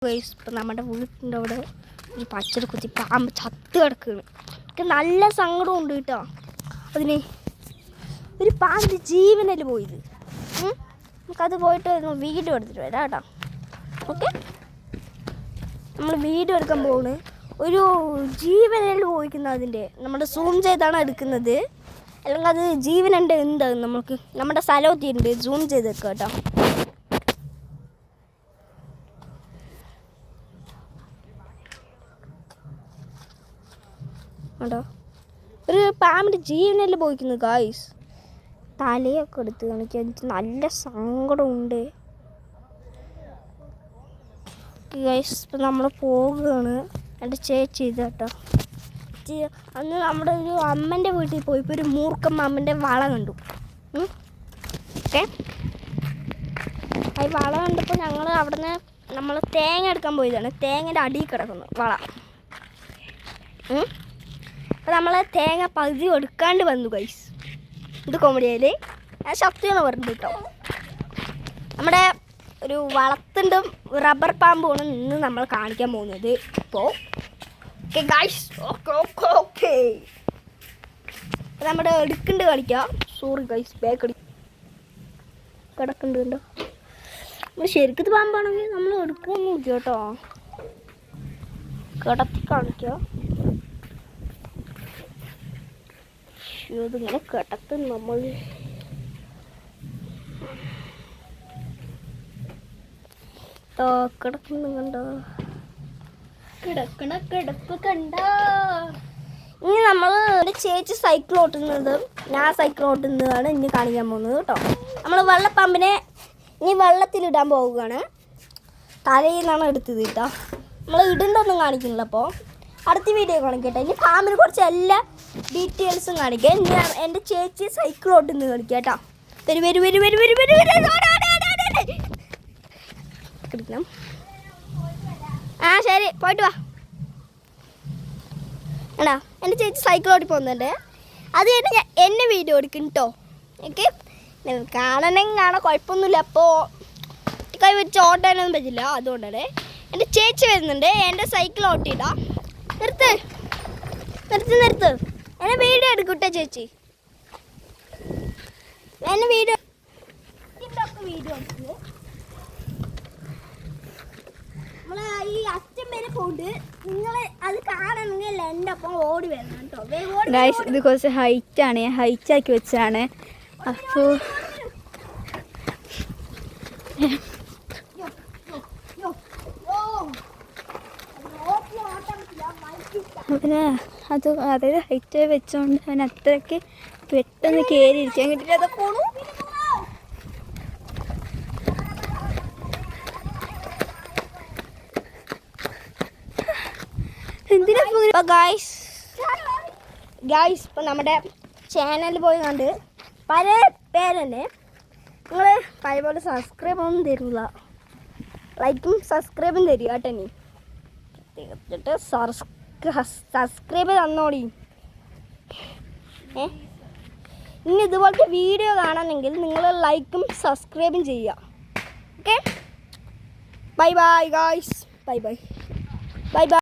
ഇപ്പം നമ്മുടെ വീട്ടിൻ്റെ അവിടെ ഒരു പച്ചടി കുത്തി പാമ്പ് ചത്ത് കിടക്കുകയാണ്. എനിക്ക് നല്ല സങ്കടമുണ്ട് കേട്ടോ. അതിന് ഒരു പാമ്പ് ജീവനല്ലേ പോയത്. നമുക്കത് പോയിട്ട് വീഡിയോ എടുത്തിട്ട് വരാം കേട്ടോ. ഓക്കെ, നമ്മൾ വീഡിയോ എടുക്കാൻ പോകുന്നത് ഒരു ജീവനല്ലേ പോയിക്കുന്നത്. അതിൻ്റെ നമ്മൾ സൂം ചെയ്താണ് എടുക്കുന്നത്, അല്ലെങ്കിൽ അത് ജീവനുണ്ട് എന്താകും നമുക്ക് നമ്മുടെ സ്ഥലത്തിണ്ട് സൂം ചെയ്തെടുക്കുക കേട്ടോ. കേട്ടോ, ഒരു പാമ്പിൻ്റെ ജീവനല്ലേ പോയിക്കുന്നത് ഗായ്സ്. തലയൊക്കെ എടുത്ത് കാണിക്കാൻ എനിക്ക് നല്ല സങ്കടമുണ്ട് ഗായ്സ്. ഇപ്പം നമ്മൾ പോകുകയാണ്. എൻ്റെ ചേച്ചി ഇത് കേട്ടോ. അന്ന് നമ്മുടെ ഒരു അമ്മൻ്റെ വീട്ടിൽ പോയപ്പോൾ ഒരു മൂർഖം അമ്മൻ്റെ വള കണ്ടു. ഓക്കെ, ആ വള കണ്ടപ്പോൾ ഞങ്ങൾ അവിടെ നിന്ന് നമ്മൾ തേങ്ങ എടുക്കാൻ പോയതാണ്. തേങ്ങൻ്റെ അടിയിൽ കിടക്കുന്നു വള. അപ്പോൾ നമ്മൾ തേങ്ങ പകുതി എടുക്കാണ്ട് വന്നു ഗൈസ്. ഇത് കോമഡിയായിൽ ഞാൻ ശക്തിയാണ് പറഞ്ഞത് കേട്ടോ. നമ്മുടെ ഒരു വളത്തുണ്ടും റബ്ബർ പാമ്പുമാണ് ഇന്ന് നമ്മൾ കാണിക്കാൻ പോകുന്നത്. ഇപ്പോൾ okay guys, okay okay okay അപ്പോൾ നമ്മുടെ എടുക്കുന്നുണ്ട് കളിക്കാം. സോറി ഗൈസ്, ബാക്ക് കിടക്കുന്നുണ്ട് കണ്ടോ. നമ്മൾ ശരിക്കത് പാമ്പാണെങ്കിൽ നമ്മൾ എടുക്കാമെന്ന് നോക്കിയോ കേട്ടോ. കിടത്തി കാണിക്കുക. ഇതിങ്ങനെ കിടക്കും നമ്മൾ. കിടക്കുന്നു കണ്ടോ, കിടക്കണ കിടപ്പ് കണ്ടോ. ഇനി നമ്മൾ ഒരു ചേച്ചി സൈക്കിൾ ഓട്ടുന്നത്, ഞാൻ സൈക്കിൾ ഓട്ടുന്നതാണ് ഇനി കാണിക്കാൻ പോകുന്നത് കേട്ടോ. നമ്മൾ വെള്ളപ്പാമ്പിനെ ഇനി വെള്ളത്തിലിടാൻ പോവുകയാണ്. തലയിൽ നിന്നാണ് എടുത്തത് കേട്ടോ. നമ്മൾ ഇടേണ്ടൊന്നും കാണിക്കുന്നില്ല. അപ്പോൾ അടുത്ത വീഡിയോ കാണിക്കട്ടെ. ഇനി പാമ്പിനെ കുറച്ച് എല്ലാ ഡീറ്റെയിൽസും കാണിക്കാം. ഞാൻ എൻ്റെ ചേച്ചി സൈക്കിൾ ഓട്ടുന്നത് കാണിക്കാം കേട്ടോ. കിടക്കണം. ആ ശരി, പോയിട്ട് വാ. എടാ, എൻ്റെ ചേച്ചി സൈക്കിൾ ഓട്ടി പോകുന്നുണ്ട്. അത് കഴിഞ്ഞ് ഞാൻ എന്നെ വീഡിയോ എടുക്കും കേട്ടോ. ഓക്കെ, കാണണമെങ്കിൽ കാണാൻ കുഴപ്പമൊന്നുമില്ല. അപ്പോൾ കൈ വെച്ച് ഓട്ടാനൊന്നും പറ്റില്ല. അതുകൊണ്ടാണ് എൻ്റെ ചേച്ചി വരുന്നുണ്ട്. എൻ്റെ സൈക്കിൾ ഓട്ടിയിടാം. നിർത്ത് നിർത്ത് നിർത്ത്. എന്നെ വീഡിയോ എടുക്കൂട്ടെ ചേച്ചി. എന്നെ വീഡിയോ വീഡിയോ എടുക്കുന്നത് നമ്മൾ ഈ അച്ഛൻ വരെ പോയിട്ട് നിങ്ങൾ അത് കാണണമെങ്കിൽ എൻ്റെ ഒപ്പം ഓടി വരണം കേട്ടോ. ഗൈസ്, ഇത് കുറച്ച് ഹൈറ്റാണ്, ഞാൻ ഹൈറ്റ് ആക്കി വെച്ചാണ്. അപ്പോൾ പിന്നെ അതായത് ഹൈറ്റ് വെച്ചോണ്ട് അവൻ അത്രയ്ക്ക് പെട്ടെന്ന് കയറി ഇരിക്കാൻ കിട്ടില്ല. അത് പോണു. എന്തിനാ ഗായ്സ് ഇപ്പം നമ്മുടെ ചാനലിൽ പോയി കണ്ട് പല പേരല്ലേ നിങ്ങൾ പഴയ പോലെ സബ്സ്ക്രൈബ് ഒന്നും തരില്ല. ലൈക്കും സബ്സ്ക്രൈബും തരിക കേട്ടോ. ഇനി തീർച്ചയായിട്ട് സബ്സ്ക്രൈബ് തന്നോളി. ഇനി ഇതുപോലത്തെ വീഡിയോ കാണണമെങ്കിൽ നിങ്ങൾ ലൈക്കും സബ്സ്ക്രൈബും ചെയ്യുക. Okay, bye bye guys, bye bye bye bye.